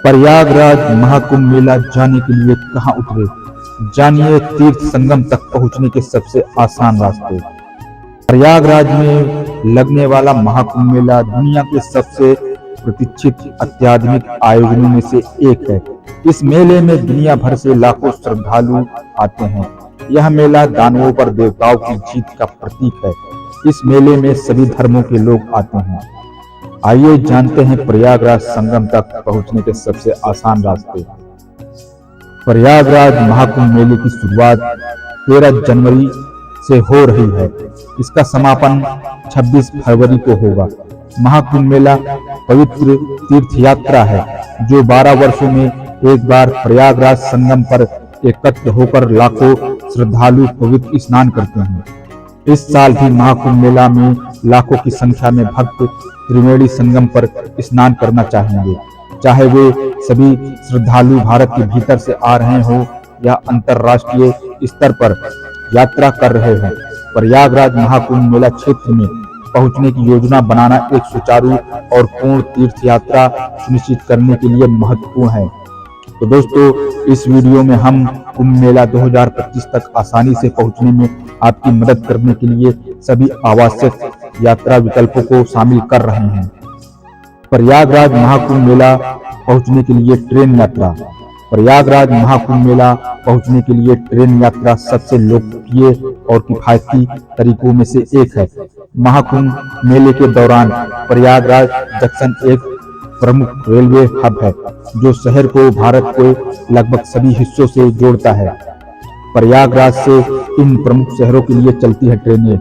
प्रयागराज महाकुंभ मेला जाने के लिए कहां उतरे? जानिए तीर्थ संगम तक पहुंचने के सबसे आसान रास्ते। प्रयागराज में लगने वाला महाकुंभ मेला दुनिया के सबसे प्रतीक्षित आध्यात्मिक आयोजनों में से एक है। इस मेले में दुनिया भर से लाखों श्रद्धालु आते हैं। यह मेला दानवों पर देवताओं की जीत का प्रतीक है। इस मेले में सभी धर्मों के लोग आते हैं। आइए जानते हैं प्रयागराज संगम तक पहुंचने के सबसे आसान रास्ते। प्रयागराज महाकुंभ मेले की शुरुआत 13 जनवरी से हो रही है। इसका समापन 26 फरवरी को होगा। महाकुंभ मेला पवित्र तीर्थ यात्रा है जो 12 वर्षों में एक बार प्रयागराज संगम पर एकत्र होकर लाखों श्रद्धालु पवित्र स्नान करते हैं। इस साल भी महाकुंभ मेला में लाखों की संख्या में भक्त त्रिवेणी संगम पर स्नान करना चाहेंगे, चाहे वे सभी श्रद्धालु भारत के भीतर से आ रहे हों या अंतर्राष्ट्रीय स्तर पर यात्रा कर रहे हों। प्रयागराज महाकुंभ मेला क्षेत्र में पहुंचने की योजना बनाना एक सुचारू और पूर्ण तीर्थ यात्रा सुनिश्चित करने के लिए महत्वपूर्ण है। तो दोस्तों, इस वीडियो में हम कुंभ मेला 2025 तक आसानी से पहुंचने में आपकी मदद करने के लिए सभी आवश्यक यात्रा विकल्पों को शामिल कर रहे हैं। प्रयागराज महाकुंभ मेला पहुंचने के लिए ट्रेन यात्रा। प्रयागराज महाकुंभ मेला पहुंचने के लिए ट्रेन यात्रा सबसे लोकप्रिय और किफायती तरीकों में से एक है। महाकुंभ मेले के दौरान प्रयागराज जंक्शन एक प्रमुख रेलवे हब है जो शहर को भारत के लगभग सभी हिस्सों से जोड़ता है। प्रयागराज से इन प्रमुख शहरों के लिए चलती है ट्रेनें।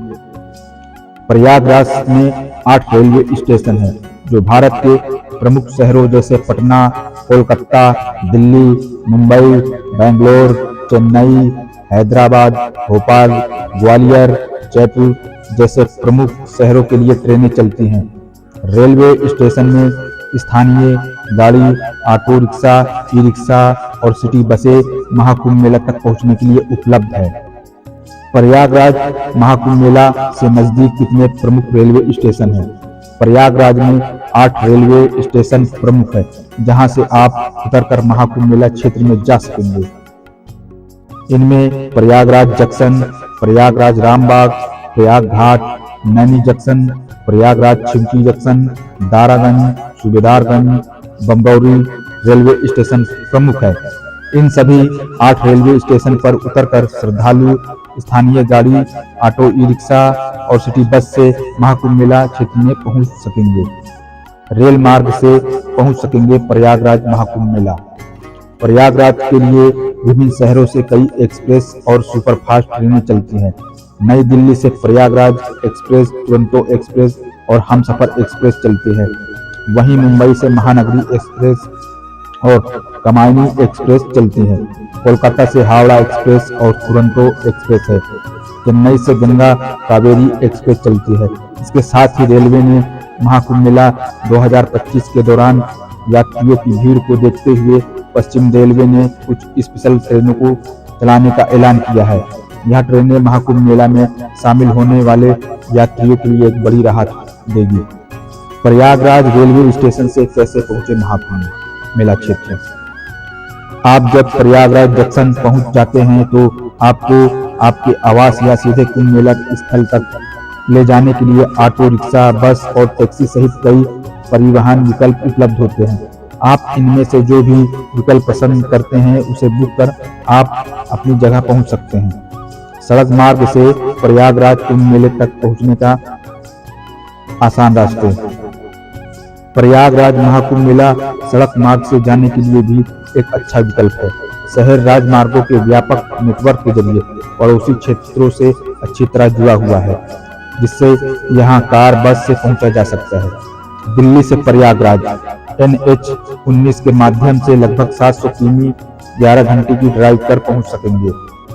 प्रयागराज में 8 रेलवे स्टेशन हैं जो भारत के प्रमुख शहरों जैसे पटना, कोलकाता, दिल्ली, मुंबई, बेंगलोर, चेन्नई, हैदराबाद, भोपाल, ग्वालियर, जयपुर जैसे प्रमुख शहरों के लिए ट्रेनें चलती हैं। रेलवे स्टेशन में स्थानीय गाड़ी, ऑटो रिक्शा, ई रिक्शा और सिटी बसें महाकुंभ मेला तक पहुंचने के लिए उपलब्ध है। प्रयागराज महाकुंभ मेला से नजदीक कितने प्रमुख रेलवे स्टेशन हैं? प्रयागराज में 8 रेलवे स्टेशन प्रमुख है जहां से आप उतरकर महाकुंभ मेला क्षेत्र में जा सकेंगे। इनमें Prayagraj junction, Prayagraj Rambagh, Prayag Ghat, Naini junction, Prayagraj Chheoki junction, Daraganj, Subedarganj, Bamrauli railway station प्रमुख है। इन सभी 8 रेलवे स्टेशन पर उतरकर श्रद्धालु स्थानीय गाड़ी, ऑटो, ई रिक्शा और सिटी बस से महाकुंभ मेला क्षेत्र में पहुंच सकेंगे। रेल मार्ग से पहुंच सकेंगे प्रयागराज महाकुंभ मेला। प्रयागराज के लिए विभिन्न शहरों से कई एक्सप्रेस और सुपरफास्ट ट्रेनें चलती हैं। नई दिल्ली से प्रयागराज एक्सप्रेस, दुरंतो एक्सप्रेस और हमसफर एक्सप्रेस चलती है। वहीं मुंबई से महानगरी एक्सप्रेस और कमायनी एक्सप्रेस चलती है। कोलकाता से हावड़ा एक्सप्रेस और दुरंतो एक्सप्रेस है। चेन्नई से गंगा कावेरी एक्सप्रेस चलती है। इसके साथ ही रेलवे ने महाकुंभ मेला 2025 के दौरान यात्रियों की भीड़ को देखते हुए पश्चिम रेलवे ने कुछ स्पेशल ट्रेनों को चलाने का ऐलान किया है। यह ट्रेनें महाकुंभ मेला में शामिल होने वाले यात्रियों के लिए एक बड़ी राहत देगी। प्रयागराज रेलवे स्टेशन से कैसे पहुंचे महाकुंभ मेला क्षेत्र? आप जब प्रयागराज जंक्शन पहुंच जाते हैं तो आपको आपके आवास या सीधे कुंभ मेला स्थल तक ले जाने के लिए ऑटो रिक्शा, बस और टैक्सी सहित कई परिवहन विकल्प उपलब्ध होते हैं। आप इनमें से जो भी विकल्प पसंद करते हैं उसे बुक कर आप अपनी जगह पहुंच सकते हैं। सड़क मार्ग से प्रयागराज कुंभ मेले तक पहुंचने का आसान रास्ते। प्रयागराज महाकुंभ मेला सड़क मार्ग से जाने के लिए भी एक अच्छा विकल्प है। शहर राजमार्गों के व्यापक नेटवर्क के जरिए पड़ोसी क्षेत्रों से अच्छी तरह जुड़ा हुआ है, जिससे यहां कार, बस से पहुंचा जा सकता है। दिल्ली से प्रयागराज NH-19 के माध्यम से लगभग 700 किमी 11 घंटे की ड्राइव कर पहुंच सकेंगे।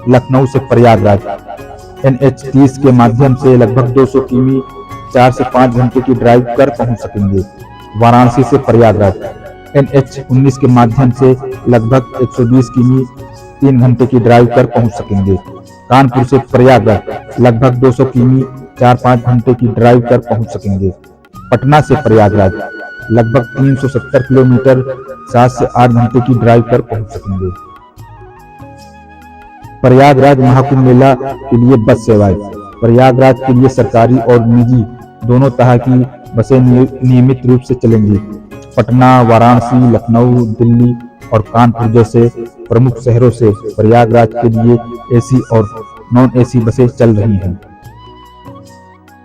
लखनऊ से प्रयागराज NH-30 के माध्यम से लगभग 200 किमी 4 से 5 घंटे की ड्राइव कर पहुंच सकेंगे। वाराणसी से प्रयागराज NH-19 के माध्यम से लगभग 120 किमी 3 घंटे की ड्राइव कर पहुंच सकेंगे। कानपुर से प्रयागराज लगभग 200 किमी 4-5 घंटे की ड्राइव कर पहुंच सकेंगे। पटना से प्रयागराज लगभग 370 किलोमीटर 7 से 8 घंटे की ड्राइव पर पहुंच सकेंगे। प्रयागराज महाकुंभ मेला के लिए बस सेवाएं। प्रयागराज के लिए सरकारी और निजी दोनों तरह की बसें नियमित रूप से चलेंगी। पटना, वाराणसी, लखनऊ, दिल्ली और कानपुर जैसे प्रमुख शहरों से प्रयागराज के लिए एसी और नॉन एसी बसें चल रही हैं।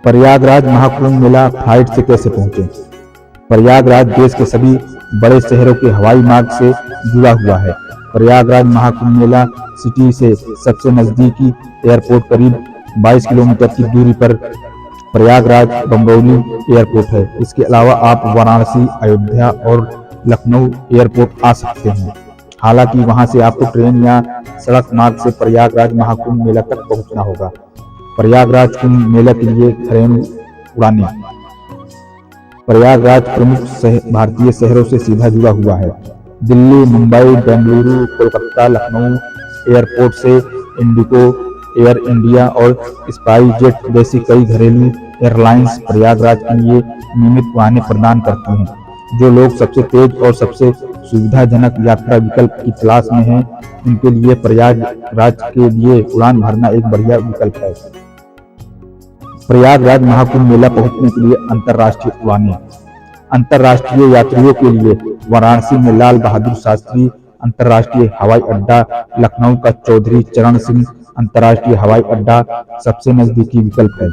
प्रयागराज महाकुंभ मेला फ्लाइट से कैसे पहुंचे? प्रयागराज देश के सभी बड़े शहरों के हवाई मार्ग से जुड़ा हुआ है। प्रयागराज महाकुंभ मेला सिटी से सबसे नजदीकी एयरपोर्ट करीब 22 किलोमीटर की दूरी पर प्रयागराज बम्बौली एयरपोर्ट है। इसके अलावा आप वाराणसी, अयोध्या और लखनऊ एयरपोर्ट आ सकते हैं। हालांकि वहां से आपको ट्रेन या सड़क मार्ग से प्रयागराज महाकुंभ मेला तक पहुंचना होगा। प्रयागराज कुंभ मेला के लिए घरेलू उड़ानें। प्रयागराज प्रमुख भारतीय शहरों से सीधा जुड़ा हुआ है। दिल्ली, मुंबई, बेंगलुरु, कोलकाता, लखनऊ एयरपोर्ट से इंडिगो, एयर इंडिया और स्पाइसजेट जैसी कई घरेलू एयरलाइंस प्रयागराज के लिए नियमित उड़ानें प्रदान करती हैं। जो लोग सबसे तेज और सबसे सुविधाजनक यात्रा विकल्प की तलाश में हैं, उनके लिए प्रयागराज के लिए उड़ान भरना एक बढ़िया विकल्प है। प्रयागराज महाकुंभ मेला पहुंचने के लिए अंतर्राष्ट्रीय उड़ानें। अंतर्राष्ट्रीय यात्रियों के लिए वाराणसी में लाल बहादुर शास्त्री अंतर्राष्ट्रीय हवाई अड्डा, लखनऊ का चौधरी चरण सिंह अंतर्राष्ट्रीय हवाई अड्डा सबसे नजदीकी विकल्प है।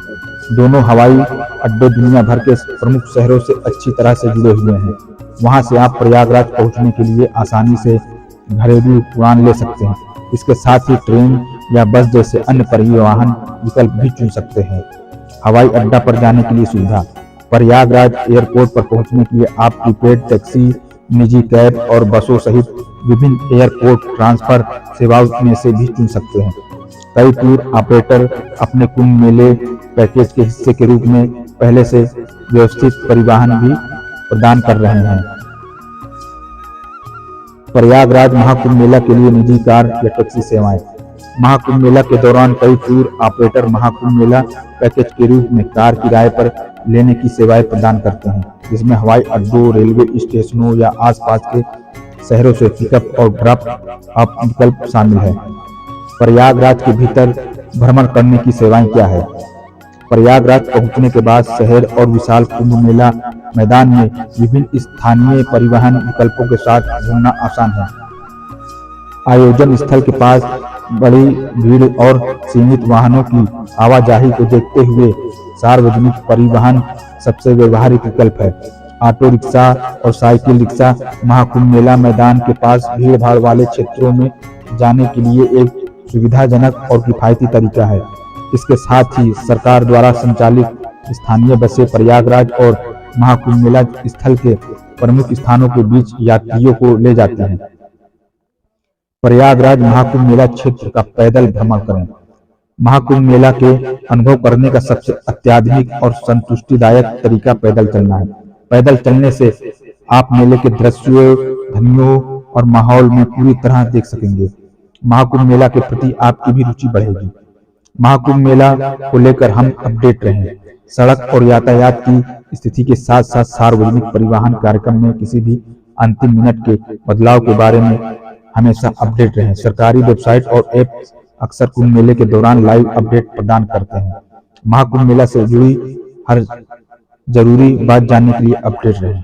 दोनों हवाई अड्डे दुनिया भर के प्रमुख शहरों से अच्छी तरह से जुड़े हुए हैं। वहां से आप प्रयागराज पहुंचने के लिए आसानी से घरेलू उड़ान ले सकते हैं। इसके साथ ही ट्रेन या बस जैसे अन्य परिवहन विकल्प भी चुन सकते हैं। हवाई अड्डा पर जाने के लिए सुविधा। प्रयागराज एयरपोर्ट पर पहुंचने के लिए आप प्रीपेड टैक्सी, निजी कैब और बसों सहित विभिन्न एयरपोर्ट ट्रांसफर सेवाओं में से भी चुन सकते हैं। कई टूर ऑपरेटर अपने कुंभ मेले पैकेज के हिस्से के रूप में पहले से व्यवस्थित परिवहन भी प्रदान कर रहे हैं। प्रयागराज महाकुंभ मेला के लिए निजी कार या टैक्सी सेवाएं। महाकुंभ मेला के दौरान कई टूर ऑपरेटर महाकुंभ मेला पैकेज के रूप में कार किराए पर लेने की सेवाएं प्रदान करते हैं, जिसमें हवाई अड्डों, रेलवे स्टेशनों या आसपास के शहरों से पिकअप और ड्रॉप अप विकल्प शामिल है। प्रयागराज के भीतर भ्रमण करने की सेवाएं क्या है? प्रयागराज पहुंचने के बाद शहर और विशाल कुंभ मेला मैदान में विभिन्न स्थानीय परिवहन विकल्पों के साथ घूमना आसान है। आयोजन स्थल के पास बड़ी भीड़ और सीमित वाहनों की आवाजाही को देखते हुए सार्वजनिक परिवहन सबसे व्यवहारिक विकल्प है। ऑटो रिक्शा और साइकिल रिक्शा महाकुंभ मेला मैदान के पास भीड़ भाड़ वाले क्षेत्रों में जाने के लिए एक सुविधाजनक और किफायती तरीका है। इसके साथ ही सरकार द्वारा संचालित स्थानीय बसें प्रयागराज और महाकुंभ मेला स्थल के प्रमुख स्थानों के बीच यात्रियों को ले जाती हैं। प्रयागराज महाकुंभ मेला क्षेत्र का पैदल भ्रमण करें। महाकुंभ मेला के अनुभव करने का सबसे अत्याधुनिक और संतुष्टिदायक तरीका पैदल चलना है। पैदल चलने से आप मेले के दृश्यों, ध्वनियों और माहौल में पूरी तरह देख सकेंगे। महाकुंभ मेला के प्रति आपकी भी रुचि बढ़ेगी। महाकुंभ मेला को लेकर हम अपडेट रहें। सड़क और यातायात की स्थिति के साथ साथ सार्वजनिक परिवहन कार्यक्रम में किसी भी अंतिम मिनट के बदलाव के बारे में हमेशा अपडेट रहें। सरकारी वेबसाइट और ऐप अक्सर कुंभ मेले के दौरान लाइव अपडेट प्रदान करते हैं। महाकुंभ मेला से जुड़ी हर जरूरी बात जानने के लिए अपडेट रहें।